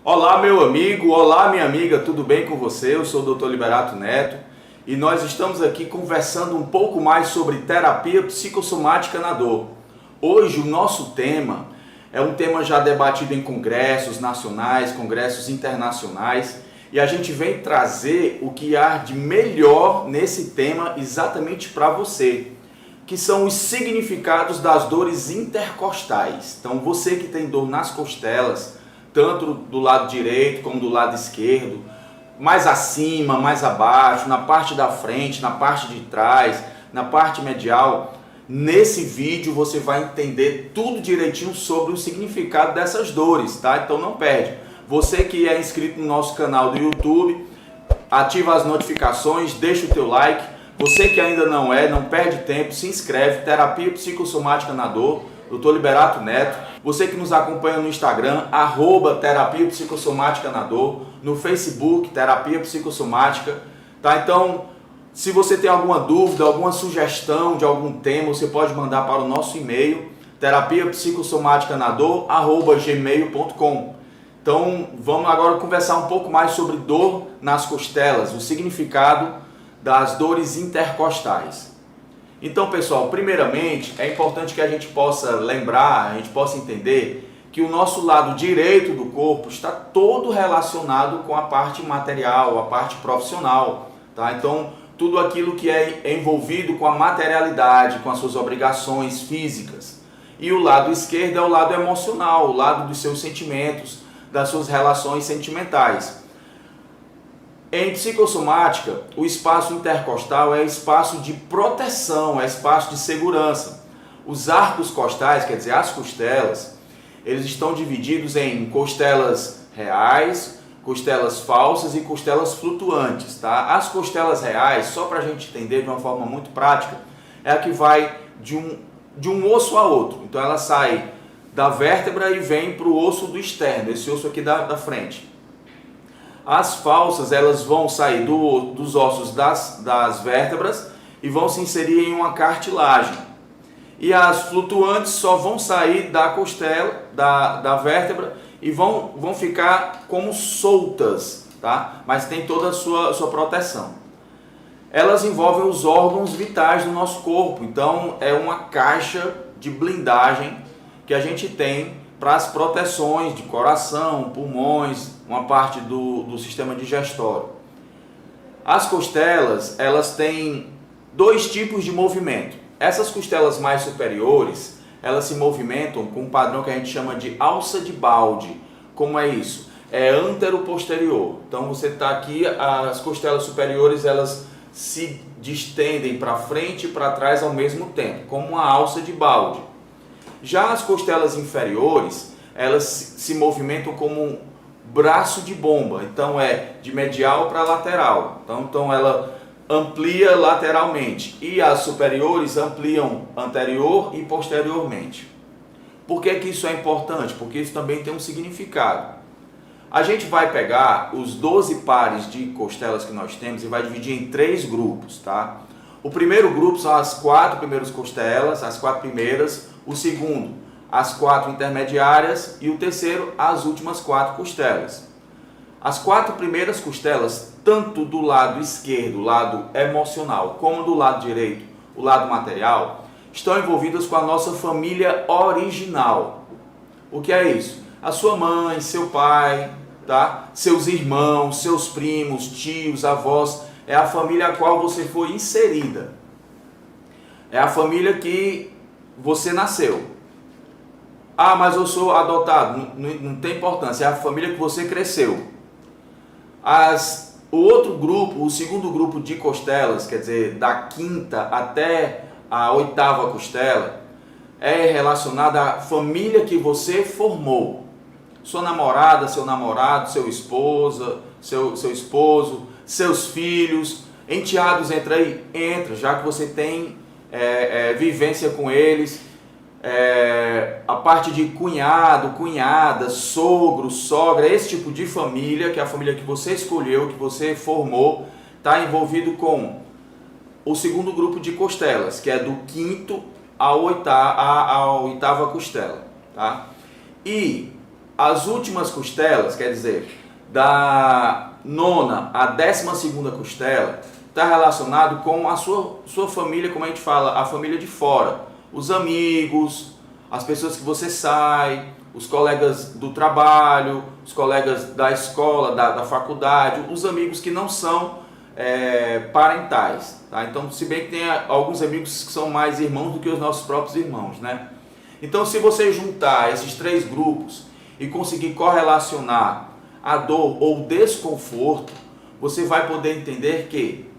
Olá, meu amigo, olá, minha amiga, tudo bem com você? Eu sou o Dr. Liberato Neto e nós estamos aqui conversando um pouco mais sobre terapia psicossomática na dor. Hoje o nosso tema é um tema já debatido em congressos nacionais, congressos internacionais, e a gente vem trazer o que há de melhor nesse tema exatamente para você, que são os significados das dores intercostais. Então você que tem dor nas costelas, tanto do lado direito como do lado esquerdo, mais acima, mais abaixo, na parte da frente, na parte de trás, na parte medial, nesse vídeo você vai entender tudo direitinho sobre o significado dessas dores, tá? Então não perde. Você que é inscrito no nosso canal do YouTube, ativa as notificações, deixa o teu like. Você que ainda não é, não perde tempo, se inscreve, Terapia Psicossomática na Dor, Dr. Liberato Neto. Você que nos acompanha no Instagram, @Terapia Psicossomática na Dor, no Facebook, Terapia Psicossomática, tá? Então, se você tem alguma dúvida, alguma sugestão de algum tema, você pode mandar para o nosso e-mail, terapiapsicossomática@gmail.com. Então, vamos agora conversar um pouco mais sobre dor nas costelas, o significado das dores intercostais. Então, pessoal, primeiramente, é importante que a gente possa lembrar, a gente possa entender que o nosso lado direito do corpo está todo relacionado com a parte material, a parte profissional, tá? Então, tudo aquilo que é envolvido com a materialidade, com as suas obrigações físicas. E o lado esquerdo é o lado emocional, o lado dos seus sentimentos, das suas relações sentimentais. Em psicossomática, o espaço intercostal é espaço de proteção, é espaço de segurança. Os arcos costais, quer dizer, as costelas, eles estão divididos em costelas reais, costelas falsas e costelas flutuantes, tá? As costelas reais, só para a gente entender de uma forma muito prática, é a que vai de um osso a outro. Então ela sai da vértebra e vem para o osso do externo, esse osso aqui da frente. As falsas, elas vão sair dos ossos das vértebras e vão se inserir em uma cartilagem. E as flutuantes só vão sair da costela, da vértebra, e vão ficar como soltas, tá? Mas tem toda a sua proteção. Elas envolvem os órgãos vitais do nosso corpo, então é uma caixa de blindagem que a gente tem para as proteções de coração, pulmões, uma parte do sistema digestório. As costelas, elas têm dois tipos de movimento. Essas costelas mais superiores, elas se movimentam com um padrão que a gente chama de alça de balde. Como é isso? É antero-posterior. Então você está aqui, as costelas superiores, elas se distendem para frente e para trás ao mesmo tempo, como uma alça de balde. Já as costelas inferiores, elas se movimentam como um braço de bomba, então é de medial para lateral, então ela amplia lateralmente, e as superiores ampliam anterior e posteriormente. Por que isso é importante? Porque isso também tem um significado. A gente vai pegar os 12 pares de costelas que nós temos e vai dividir em 3 grupos, tá? O primeiro grupo são as 4 primeiras costelas, as 4 primeiras, o segundo, as 4 intermediárias, e o terceiro, as últimas 4 costelas. As 4 primeiras costelas, tanto do lado esquerdo, o lado emocional, como do lado direito, o lado material, estão envolvidas com a nossa família original. O que é isso? A sua mãe, seu pai, tá? Seus irmãos, seus primos, tios, avós, é a família a qual você foi inserida. É a família que você nasceu. Ah, mas eu sou adotado. Não tem importância, é a família que você cresceu. O outro grupo, o segundo grupo de costelas, quer dizer, da 5ª até a 8ª costela, é relacionada à família que você formou. Sua namorada, seu namorado, seu esposo, seus filhos, enteados, entra aí? Entra, já que você tem vivência com eles. A parte de cunhado, cunhada, sogro, sogra, esse tipo de família, que é a família que você escolheu, que você formou, está envolvido com o segundo grupo de costelas, que é do 5º à 8ª costela, tá? E as últimas costelas, quer dizer, da nona à 12ª costela, está relacionado com a sua família, como a gente fala, a família de fora. Os amigos, as pessoas que você sai, os colegas do trabalho, os colegas da escola, da faculdade, os amigos que não são parentais. Tá? Então, se bem que tem alguns amigos que são mais irmãos do que os nossos próprios irmãos, né? Então, se você juntar esses 3 grupos e conseguir correlacionar a dor ou desconforto, você vai poder entender que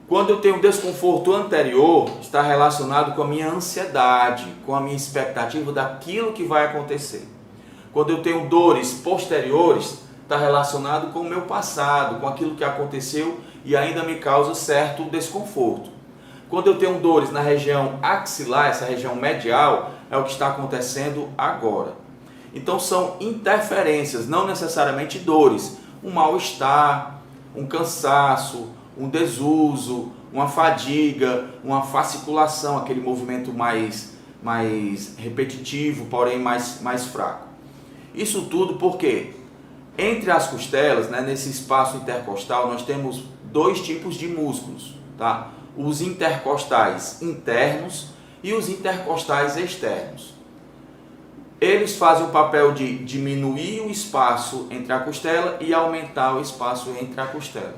quando eu tenho um desconforto anterior, está relacionado com a minha ansiedade, com a minha expectativa daquilo que vai acontecer. Quando eu tenho dores posteriores, está relacionado com o meu passado, com aquilo que aconteceu e ainda me causa certo desconforto. Quando eu tenho dores na região axilar, essa região medial, é o que está acontecendo agora. Então são interferências, não necessariamente dores. Um mal-estar, um cansaço, um desuso, uma fadiga, uma fasciculação, aquele movimento mais repetitivo, porém mais fraco. Isso tudo porque entre as costelas, né, nesse espaço intercostal, nós temos 2 tipos de músculos, tá? Os intercostais internos e os intercostais externos. Eles fazem o papel de diminuir o espaço entre a costela e aumentar o espaço entre a costela.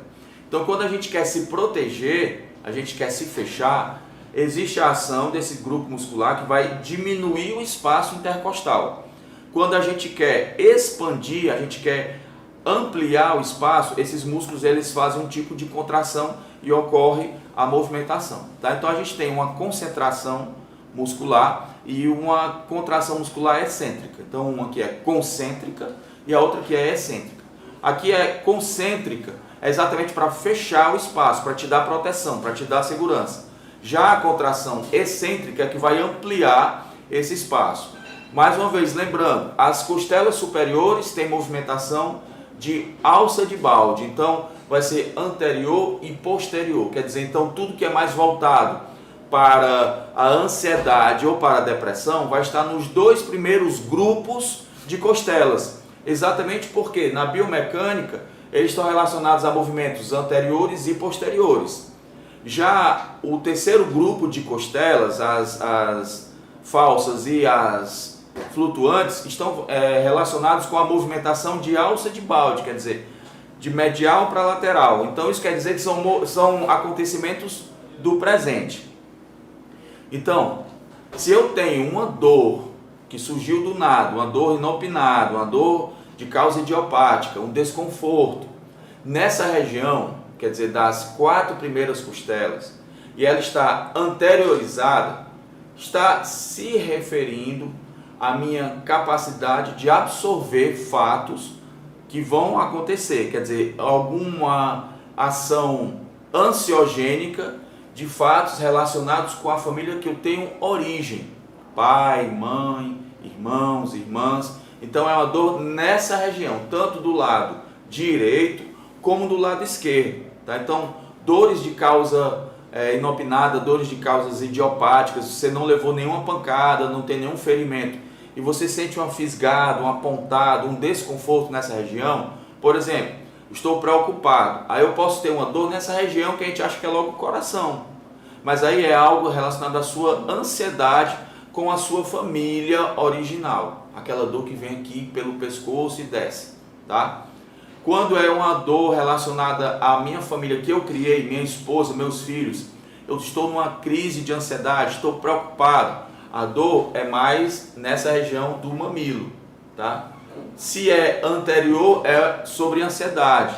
Então, quando a gente quer se proteger, a gente quer se fechar, existe a ação desse grupo muscular que vai diminuir o espaço intercostal. Quando a gente quer expandir, a gente quer ampliar o espaço, esses músculos eles fazem um tipo de contração e ocorre a movimentação. Tá? Então, a gente tem uma concentração muscular e uma contração muscular excêntrica. Então, uma que é concêntrica e a outra que é excêntrica. Aqui é concêntrica, é exatamente para fechar o espaço, para te dar proteção, para te dar segurança. Já a contração excêntrica é que vai ampliar esse espaço. Mais uma vez, lembrando, as costelas superiores têm movimentação de alça de balde, então vai ser anterior e posterior, quer dizer, então tudo que é mais voltado para a ansiedade ou para a depressão vai estar nos 2 primeiros grupos de costelas, exatamente porque na biomecânica eles estão relacionados a movimentos anteriores e posteriores. Já o terceiro grupo de costelas, as falsas e as flutuantes, estão relacionados com a movimentação de alça de balde, quer dizer, de medial para lateral. Então isso quer dizer que são acontecimentos do presente. Então, se eu tenho uma dor que surgiu do nada, uma dor inopinada, uma dor de causa idiopática, um desconforto, nessa região, quer dizer, das 4 primeiras costelas, e ela está anteriorizada, está se referindo à minha capacidade de absorver fatos que vão acontecer, quer dizer, alguma ação ansiogênica de fatos relacionados com a família que eu tenho origem, pai, mãe, irmãos, irmãs. Então é uma dor nessa região, tanto do lado direito como do lado esquerdo. Tá? Então, dores de causa inopinada, dores de causas idiopáticas, você não levou nenhuma pancada, não tem nenhum ferimento, e você sente uma fisgada, uma pontada, um desconforto nessa região, por exemplo, estou preocupado, aí eu posso ter uma dor nessa região que a gente acha que é logo o coração, mas aí é algo relacionado à sua ansiedade com a sua família original, aquela dor que vem aqui pelo pescoço e desce, tá? Quando é uma dor relacionada à minha família que eu criei, minha esposa, meus filhos, eu estou numa crise de ansiedade, estou preocupado, a dor é mais nessa região do mamilo, tá? Se é anterior, é sobre ansiedade.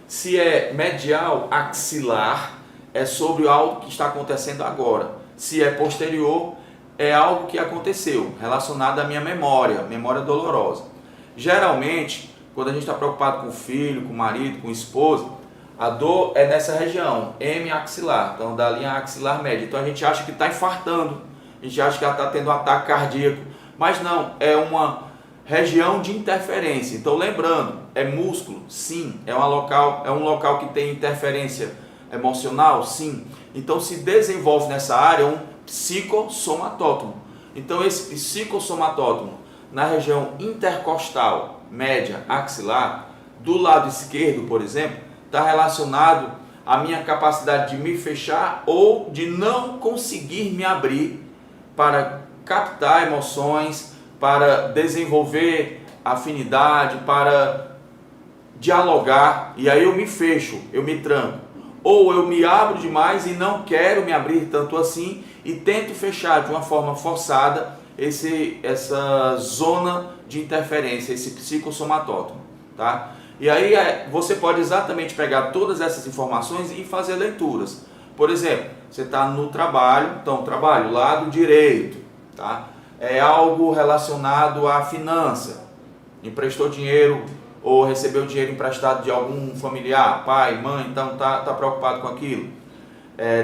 Se é medial, axilar, é sobre algo que está acontecendo agora. Se é posterior, é algo que aconteceu, relacionado à minha memória dolorosa. Geralmente, quando a gente está preocupado com o filho, com o marido, com a esposa, a dor é nessa região, hemiaxilar, então da linha axilar média. Então a gente acha que está infartando, a gente acha que ela está tendo um ataque cardíaco, mas não, é uma região de interferência. Então lembrando, é músculo? Sim. É um local que tem interferência emocional? Sim. Então se desenvolve nessa área um psicossomatótomo. Então esse psicossomatótomo na região intercostal média axilar, do lado esquerdo, por exemplo, está relacionado à minha capacidade de me fechar ou de não conseguir me abrir para captar emoções, para desenvolver afinidade, para dialogar, e aí eu me fecho, eu me tranco. Ou eu me abro demais e não quero me abrir tanto assim e tento fechar de uma forma forçada essa zona de interferência, esse psicossomatótomo, tá? E aí você pode exatamente pegar todas essas informações e fazer leituras. Por exemplo, você está no trabalho, então trabalho, lado direito, tá? É algo relacionado à finança, emprestou dinheiro ou recebeu dinheiro emprestado de algum familiar, pai, mãe, então tá preocupado com aquilo.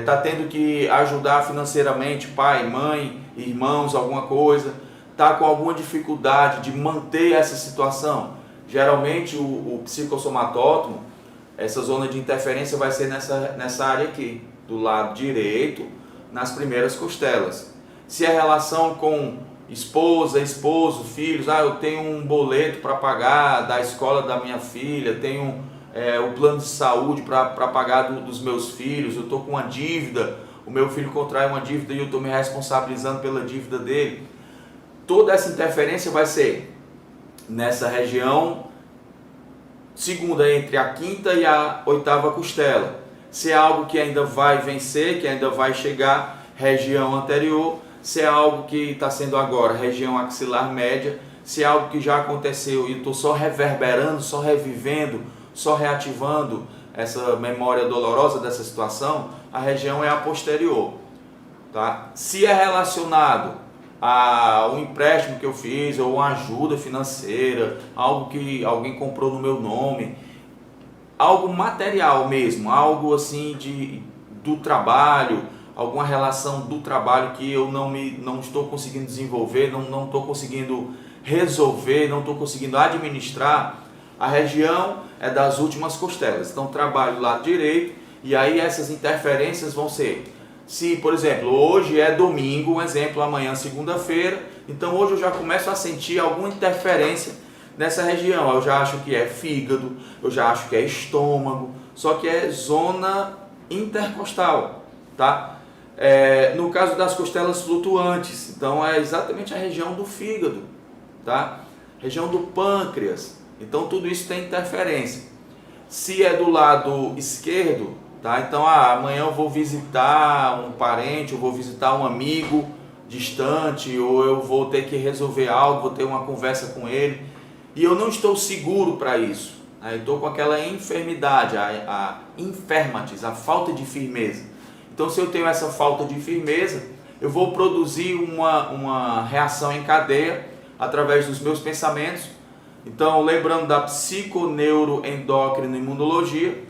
Tá tendo que ajudar financeiramente, pai, mãe, irmãos, alguma coisa, tá com alguma dificuldade de manter essa situação. Geralmente o psicossomatótomo, essa zona de interferência vai ser nessa área aqui, do lado direito, nas primeiras costelas. Se é relação com esposa, esposo, filhos, eu tenho um boleto para pagar da escola da minha filha, tenho o plano de saúde para pagar dos meus filhos, eu estou com uma dívida, o meu filho contrai uma dívida e eu estou me responsabilizando pela dívida dele. Toda essa interferência vai ser nessa região segunda, entre a quinta e a oitava costela. Se é algo que ainda vai vencer, que ainda vai chegar, região anterior. Se é algo que está sendo agora, região axilar média. Se é algo que já aconteceu e estou só reverberando, só revivendo, só reativando essa memória dolorosa dessa situação, a região é a posterior, tá? Se é relacionado a um empréstimo que eu fiz ou uma ajuda financeira, algo que alguém comprou no meu nome, algo material mesmo, algo assim do trabalho, alguma relação do trabalho que eu não estou conseguindo desenvolver, não estou conseguindo resolver, não estou conseguindo administrar, a região é das últimas costelas. Então trabalho lado direito e aí essas interferências vão ser, se por exemplo hoje é domingo, um exemplo, amanhã segunda-feira, então hoje eu já começo a sentir alguma interferência nessa região, eu já acho que é fígado, eu já acho que é estômago, só que é zona intercostal, tá? No caso das costelas flutuantes, então é exatamente a região do fígado, tá? Região do pâncreas, então tudo isso tem interferência. Se é do lado esquerdo, tá? Então amanhã eu vou visitar um parente, eu vou visitar um amigo distante, ou eu vou ter que resolver algo, vou ter uma conversa com ele, e eu não estou seguro para isso, né? Eu estou com aquela enfermidade, a infermities, a falta de firmeza. Então se eu tenho essa falta de firmeza, eu vou produzir uma reação em cadeia através dos meus pensamentos. Então, lembrando da psiconeuroendócrino-imunologia,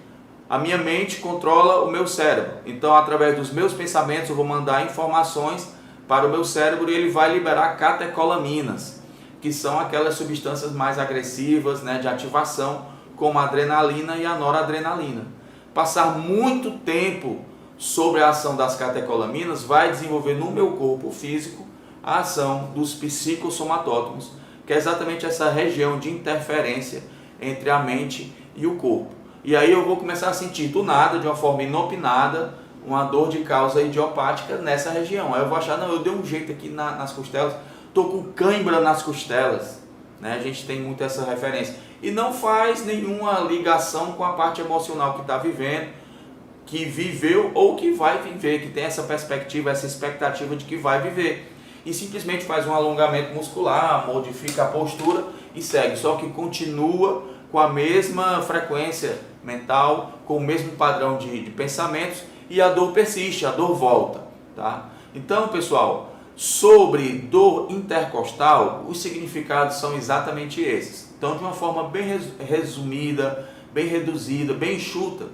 a minha mente controla o meu cérebro. Então, através dos meus pensamentos, eu vou mandar informações para o meu cérebro e ele vai liberar catecolaminas, que são aquelas substâncias mais agressivas, né, de ativação, como a adrenalina e a noradrenalina. Passar muito tempo sobre a ação das catecolaminas vai desenvolver no meu corpo físico a ação dos psicossomatótomos, que é exatamente essa região de interferência entre a mente e o corpo. E aí eu vou começar a sentir do nada, de uma forma inopinada, uma dor de causa idiopática nessa região. Aí eu vou achar, não, eu dei um jeito aqui nas costelas, estou com cãibra nas costelas, né? A gente tem muito essa referência. E não faz nenhuma ligação com a parte emocional que está vivendo, que viveu ou que vai viver, que tem essa perspectiva, essa expectativa de que vai viver. E simplesmente faz um alongamento muscular, modifica a postura e segue, só que continua com a mesma frequência mental, com o mesmo padrão de pensamentos, e a dor persiste, a dor volta, tá? Então, pessoal, sobre dor intercostal, os significados são exatamente esses. Então, de uma forma bem resumida, bem reduzida, bem enxuta,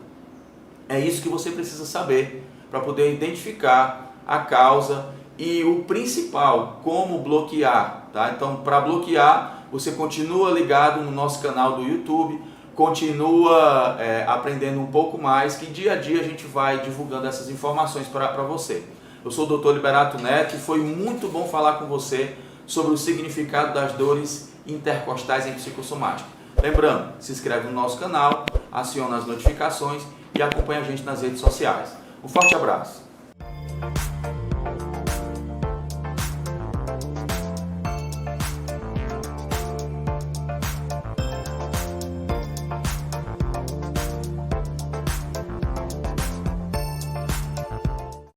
é isso que você precisa saber para poder identificar a causa e o principal, como bloquear, tá? Então, para bloquear, você continua ligado no nosso canal do YouTube, continua aprendendo um pouco mais, que dia a dia a gente vai divulgando essas informações para você. Eu sou o Dr. Liberato Neto e foi muito bom falar com você sobre o significado das dores intercostais em psicossomática. Lembrando, se inscreve no nosso canal, aciona as notificações e acompanha a gente nas redes sociais. Um forte abraço!